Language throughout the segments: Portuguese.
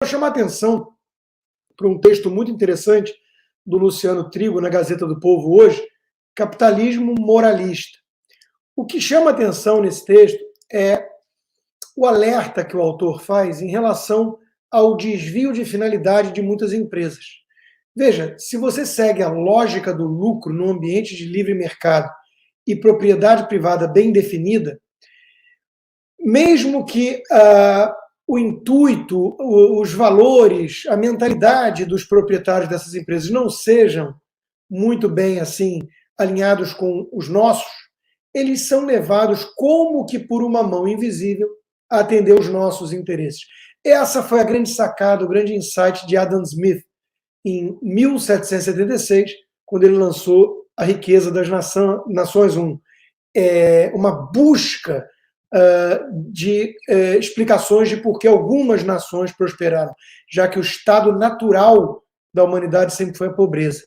Quero chamar a atenção para um texto muito interessante do Luciano Trigo na Gazeta do Povo hoje, Capitalismo Moralista. O que chama a atenção nesse texto é o alerta que o autor faz em relação ao desvio de finalidade de muitas empresas. Veja, se você segue a lógica do lucro no ambiente de livre mercado e propriedade privada bem definida, mesmo que o intuito, os valores, a mentalidade dos proprietários dessas empresas não sejam muito bem assim alinhados com os nossos, eles são levados como que por uma mão invisível a atender os nossos interesses. Essa foi a grande sacada, o grande insight de Adam Smith em 1776, quando ele lançou A Riqueza das Nações 1. Uma busca de explicações de por que algumas nações prosperaram, já que o estado natural da humanidade sempre foi a pobreza.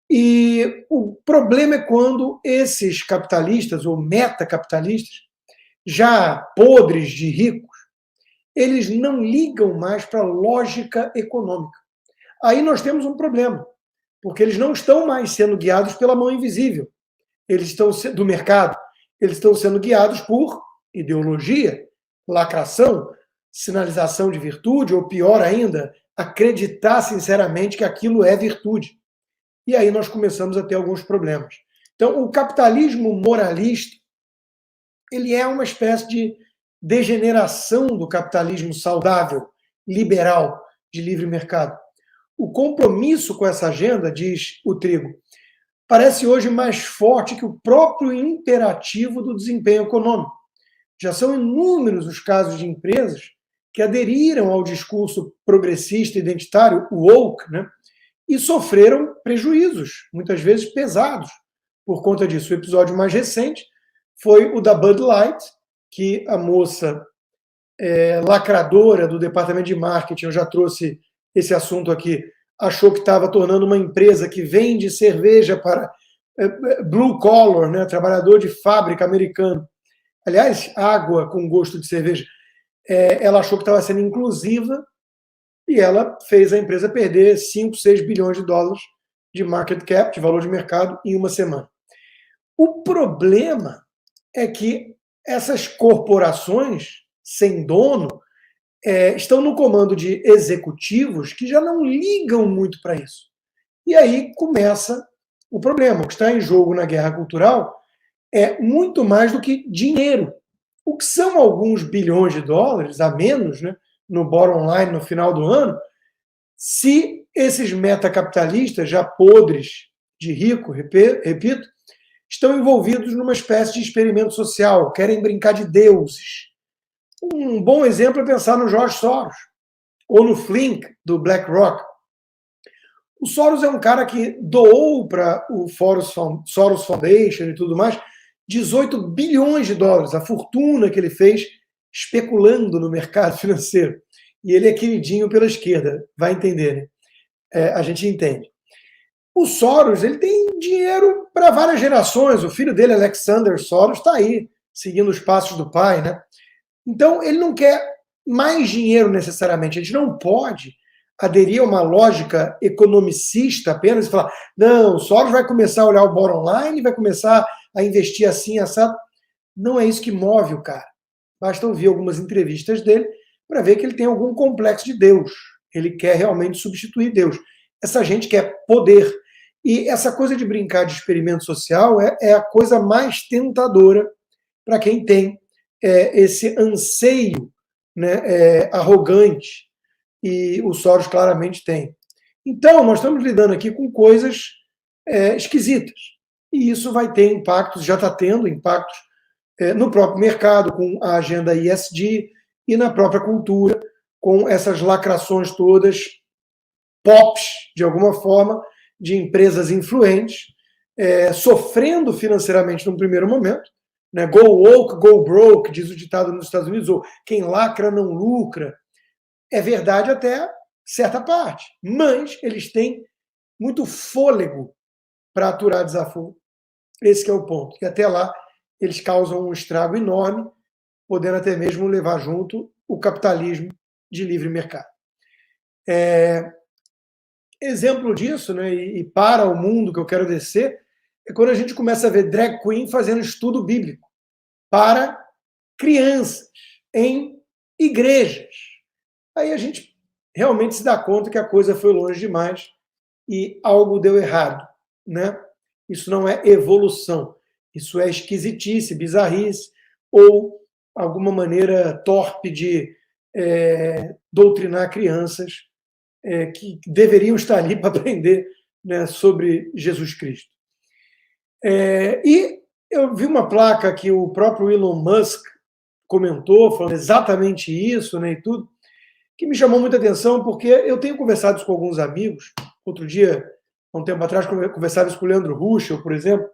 E o problema é quando esses capitalistas, ou metacapitalistas, já podres de ricos, eles não ligam mais para a lógica econômica. Aí nós temos um problema, porque eles não estão mais sendo guiados pela mão invisível, eles estão do mercado, eles estão sendo guiados por ideologia, lacração, sinalização de virtude, ou pior ainda, acreditar sinceramente que aquilo é virtude. E aí nós começamos a ter alguns problemas. Então, o capitalismo moralista, ele é uma espécie de degeneração do capitalismo saudável, liberal, de livre mercado. O compromisso com essa agenda, diz o Trigo, parece hoje mais forte que o próprio imperativo do desempenho econômico. Já são inúmeros os casos de empresas que aderiram ao discurso progressista identitário, o woke, né, e sofreram prejuízos, muitas vezes pesados, por conta disso. O episódio mais recente foi o da Bud Light, que a moça lacradora do departamento de marketing, eu já trouxe esse assunto aqui, achou que estava tornando uma empresa que vende cerveja para blue collar, né, trabalhador de fábrica americano. Aliás, água com gosto de cerveja. Ela achou que estava sendo inclusiva e ela fez a empresa perder 5, 6 bilhões de dólares de market cap, de valor de mercado, em uma semana. O problema é que essas corporações sem dono estão no comando de executivos que já não ligam muito para isso. E aí começa o problema. O que está em jogo na guerra cultural é muito mais do que dinheiro. O que são alguns bilhões de dólares, a menos, né, no bottom line no final do ano, se esses metacapitalistas, já podres de rico, repito, estão envolvidos numa espécie de experimento social, querem brincar de deuses. Um bom exemplo é pensar no George Soros, ou no Flink, do BlackRock. O Soros é um cara que doou para o Soros Foundation e tudo mais 18 bilhões de dólares, a fortuna que ele fez especulando no mercado financeiro. E ele é queridinho pela esquerda, vai entender, né? A gente entende. O Soros, ele tem dinheiro para várias gerações. O filho dele, Alexander Soros, está aí, seguindo os passos do pai, né? Então, ele não quer mais dinheiro necessariamente. A gente não pode aderir a uma lógica economicista apenas e falar, não, o Soros vai começar a olhar o bottom line, vai começar a investir assim, assado. Não é isso que move o cara. Basta ouvir algumas entrevistas dele para ver que ele tem algum complexo de Deus. Ele quer realmente substituir Deus. Essa gente quer poder. E essa coisa de brincar de experimento social é a coisa mais tentadora para quem tem esse anseio, né, arrogante. E o Soros claramente tem. Então, nós estamos lidando aqui com coisas esquisitas. E isso vai ter impactos, já está tendo impactos no próprio mercado, com a agenda ESG, e na própria cultura, com essas lacrações todas, pops, de alguma forma, de empresas influentes, sofrendo financeiramente num primeiro momento, né? Go woke, go broke, diz o ditado nos Estados Unidos, ou quem lacra não lucra. É verdade até certa parte, mas eles têm muito fôlego para aturar desafio. Esse é o ponto. E até lá, eles causam um estrago enorme, podendo até mesmo levar junto o capitalismo de livre mercado. Exemplo disso, né, e para o mundo que eu quero descer, é quando a gente começa a ver drag queen fazendo estudo bíblico para crianças em igrejas. Aí a gente realmente se dá conta que a coisa foi longe demais e algo deu errado, né? Isso não é evolução, isso é esquisitice, bizarrice ou alguma maneira torpe de doutrinar crianças que deveriam estar ali para aprender, né, sobre Jesus Cristo. E eu vi uma placa que o próprio Elon Musk comentou, falando exatamente isso, né, e tudo, que me chamou muita atenção, porque eu tenho conversado isso com alguns amigos. Outro dia, há um tempo atrás, conversava isso com o Leandro Ruschel, por exemplo,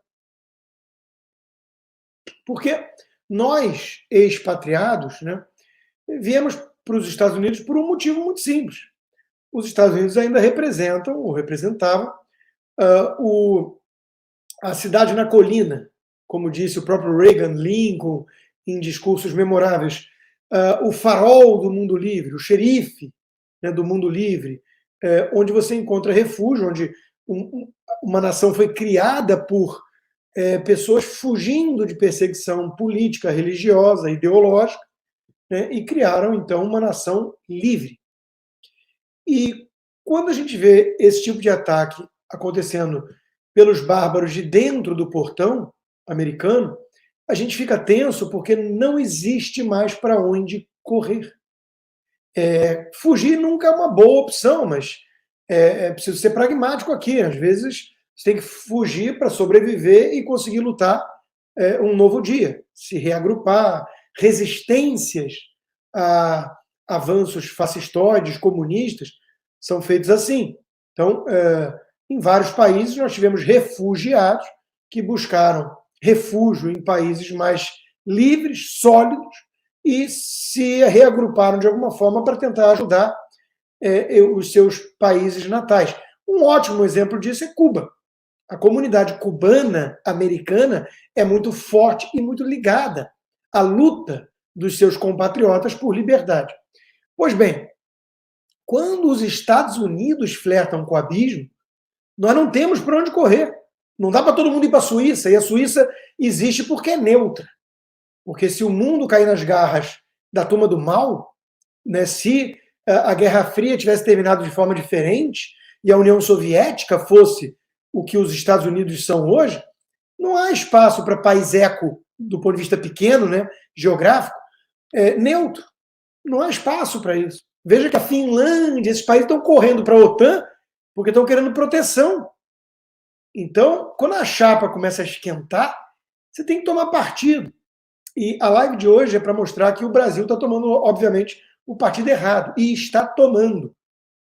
porque nós, expatriados, né, viemos para os Estados Unidos por um motivo muito simples. Os Estados Unidos ainda representam, ou representavam, a cidade na colina, como disse o próprio Reagan, Lincoln, em discursos memoráveis, o farol do mundo livre, o xerife, né, do mundo livre, onde você encontra refúgio, onde uma nação foi criada por pessoas fugindo de perseguição política, religiosa, ideológica, né, e criaram, então, uma nação livre. E quando a gente vê esse tipo de ataque acontecendo pelos bárbaros de dentro do portão americano, a gente fica tenso porque não existe mais para onde correr. Fugir nunca é uma boa opção, mas é preciso ser pragmático aqui. Às vezes você tem que fugir para sobreviver e conseguir lutar um novo dia, se reagrupar. Resistências a avanços fascistoides, comunistas, são feitos assim. Então, em vários países, nós tivemos refugiados que buscaram refúgio em países mais livres, sólidos, e se reagruparam de alguma forma para tentar ajudar os seus países natais. Um ótimo exemplo disso é Cuba. A comunidade cubana americana é muito forte e muito ligada à luta dos seus compatriotas por liberdade. Pois bem, quando os Estados Unidos flertam com o abismo, nós não temos para onde correr. Não dá para todo mundo ir para a Suíça, e a Suíça existe porque é neutra. Porque se o mundo cair nas garras da turma do mal, né, se a Guerra Fria tivesse terminado de forma diferente e a União Soviética fosse o que os Estados Unidos são hoje, não há espaço para país eco, do ponto de vista pequeno, né, geográfico, neutro. Não há espaço para isso. Veja que a Finlândia, esses países estão correndo para a OTAN porque estão querendo proteção. Então, quando a chapa começa a esquentar, você tem que tomar partido. E a live de hoje é para mostrar que o Brasil está tomando, obviamente, o partido errado. E está tomando.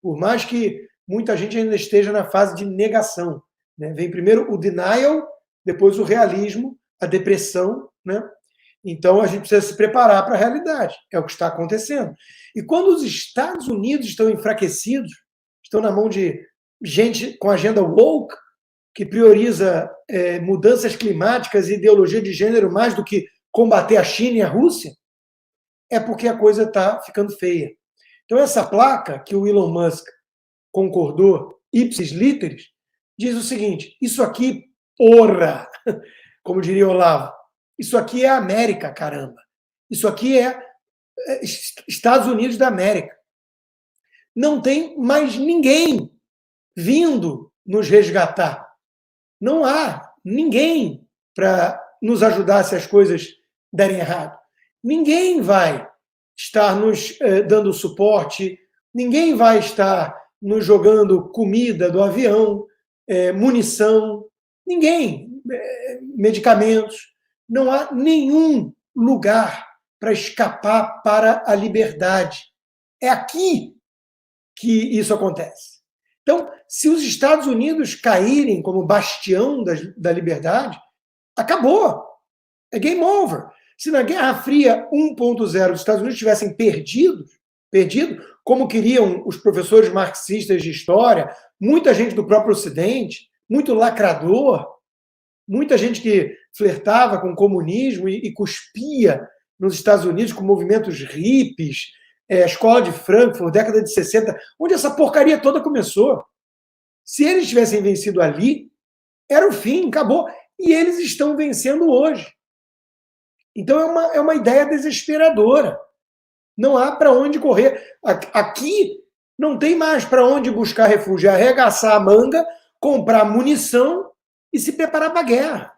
Por mais que muita gente ainda esteja na fase de negação, né? Vem primeiro o denial, depois o realismo, a depressão, né? Então, a gente precisa se preparar para a realidade. É o que está acontecendo. E quando os Estados Unidos estão enfraquecidos, estão na mão de gente com agenda woke, que prioriza mudanças climáticas e ideologia de gênero mais do que combater a China e a Rússia, é porque a coisa está ficando feia. Então, essa placa que o Elon Musk concordou, ipsis literis, diz o seguinte: isso aqui, porra, como diria Olavo, isso aqui é América, caramba. Isso aqui é Estados Unidos da América. Não tem mais ninguém vindo nos resgatar. Não há ninguém para nos ajudar se as coisas derem errado. Ninguém vai estar nos dando suporte, ninguém vai estar nos jogando comida do avião, munição, ninguém, medicamentos. Não há nenhum lugar para escapar para a liberdade. É aqui que isso acontece. Então, se os Estados Unidos caírem como bastião da liberdade, acabou. É game over. Se na Guerra Fria 1.0 os Estados Unidos tivessem perdido, como queriam os professores marxistas de história, muita gente do próprio Ocidente, muito lacrador, muita gente que flertava com o comunismo e cuspia nos Estados Unidos com movimentos hippies, a escola de Frankfurt, década de 60, onde essa porcaria toda começou. Se eles tivessem vencido ali, era o fim, acabou. E eles estão vencendo hoje. Então é uma ideia desesperadora. Não há para onde correr. Aqui não tem mais para onde buscar refúgio. É arregaçar a manga, comprar munição e se preparar para a guerra.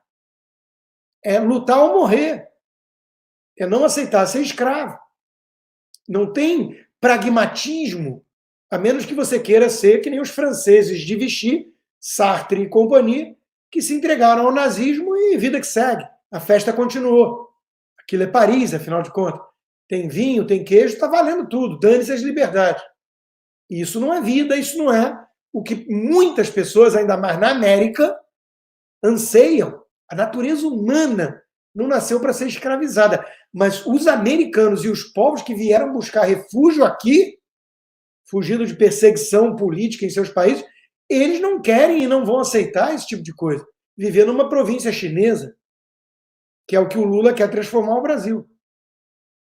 É lutar ou morrer. É não aceitar ser escravo. Não tem pragmatismo, a menos que você queira ser que nem os franceses de Vichy, Sartre e companhia, que se entregaram ao nazismo e vida que segue. A festa continuou. Aquilo é Paris, afinal de contas. Tem vinho, tem queijo, está valendo tudo. Dane-se as liberdades. E isso não é vida, isso não é o que muitas pessoas, ainda mais na América, anseiam. A natureza humana não nasceu para ser escravizada. Mas os americanos e os povos que vieram buscar refúgio aqui, fugindo de perseguição política em seus países, eles não querem e não vão aceitar esse tipo de coisa. Viver numa província chinesa, que é o que o Lula quer transformar o Brasil.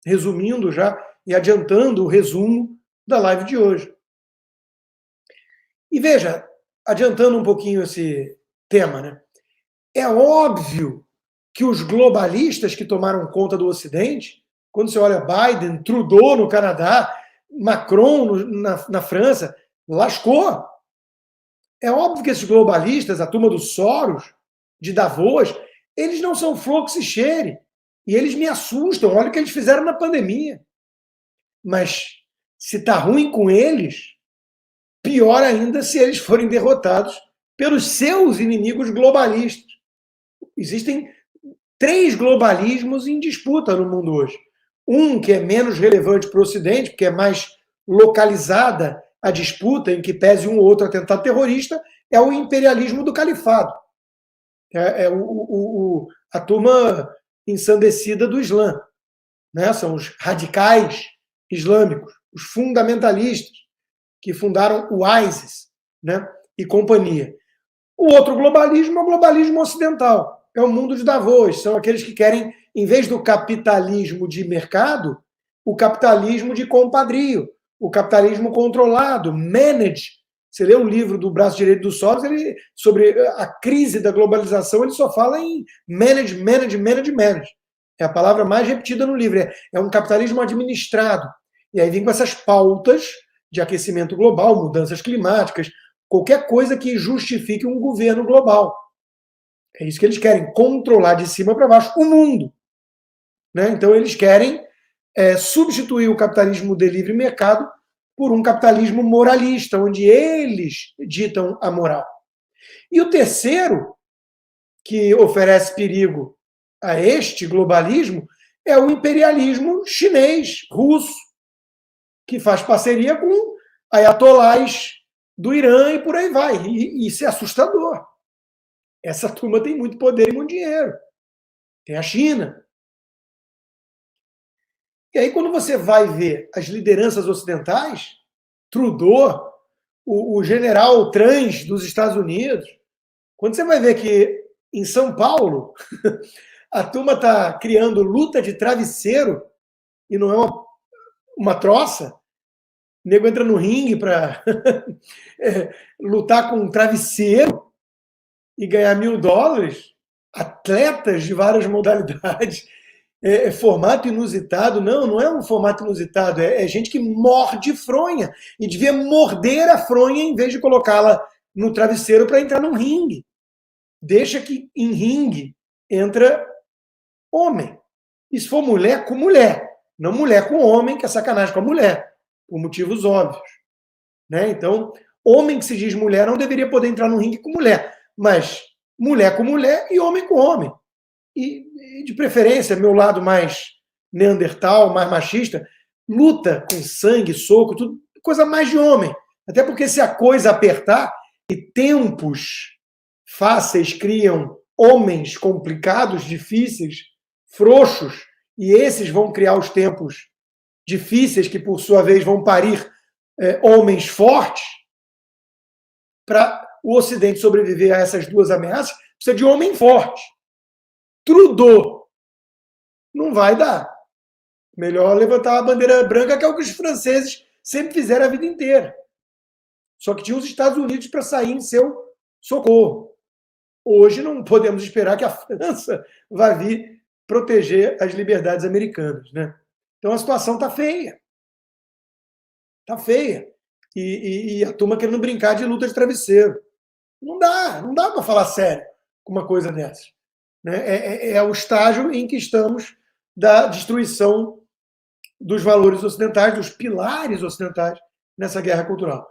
Resumindo já e adiantando o resumo da live de hoje. E veja, adiantando um pouquinho esse tema, né? É óbvio que os globalistas que tomaram conta do Ocidente, quando você olha Biden, Trudeau no Canadá, Macron na França, lascou. É óbvio que esses globalistas, a turma dos Soros, de Davos, eles não são flor que se cheire. E eles me assustam. Olha o que eles fizeram na pandemia. Mas se está ruim com eles, pior ainda se eles forem derrotados pelos seus inimigos globalistas. Existem 3 globalismos em disputa no mundo hoje. Um que é menos relevante para o Ocidente, porque é mais localizada a disputa, em que pese um ou outro atentado terrorista, é o imperialismo do califado. A turma ensandecida do Islã. Né? São os radicais islâmicos, os fundamentalistas, que fundaram o ISIS, né? E companhia. O outro globalismo é o globalismo ocidental. É o mundo de Davos. São aqueles que querem, em vez do capitalismo de mercado, o capitalismo de compadrio, o capitalismo controlado, managed. Você lê o livro do braço direito do Soros, sobre a crise da globalização, ele só fala em manage. É a palavra mais repetida no livro. É um capitalismo administrado. E aí vem com essas pautas de aquecimento global, mudanças climáticas, qualquer coisa que justifique um governo global. É isso que eles querem, controlar de cima para baixo o mundo. Né? Então eles querem substituir o capitalismo de livre mercado por um capitalismo moralista, onde eles ditam a moral. E o terceiro, que oferece perigo a este globalismo, é o imperialismo chinês, russo, que faz parceria com ayatolás do Irã e por aí vai. E isso é assustador. Essa turma tem muito poder e muito dinheiro. Tem a China. E aí, quando você vai ver as lideranças ocidentais, Trudeau, o general trans dos Estados Unidos, quando você vai ver que em São Paulo a turma está criando luta de travesseiro e não é uma troça, o nego entra no ringue para lutar com um travesseiro e ganhar $1.000, atletas de várias modalidades, formato inusitado. Não é um formato inusitado, é gente que morde fronha e devia morder a fronha em vez de colocá-la no travesseiro para entrar num ringue. Deixa que em ringue entra homem. E se for mulher, com mulher. Não mulher com homem, que é sacanagem com a mulher, por motivos óbvios. Né? Então, homem que se diz mulher não deveria poder entrar no ringue com mulher, mas mulher com mulher e homem com homem. E de preferência, meu lado mais neandertal, mais machista, luta com sangue, soco, tudo, coisa mais de homem. Até porque se a coisa apertar e tempos fáceis criam homens complicados, difíceis, frouxos, e esses vão criar os tempos difíceis que, por sua vez, vão parir homens fortes. Para o Ocidente sobreviver a essas duas ameaças, precisa de homem forte. Trudeau não vai dar. Melhor levantar a bandeira branca, que é o que os franceses sempre fizeram a vida inteira. Só que tinha os Estados Unidos para sair em seu socorro. Hoje não podemos esperar que a França vá vir proteger as liberdades americanas, né? Então a situação está feia. Está feia. E a turma querendo brincar de luta de travesseiro. Não dá para falar sério com uma coisa dessa. Né? É o estágio em que estamos da destruição dos valores ocidentais, dos pilares ocidentais nessa guerra cultural.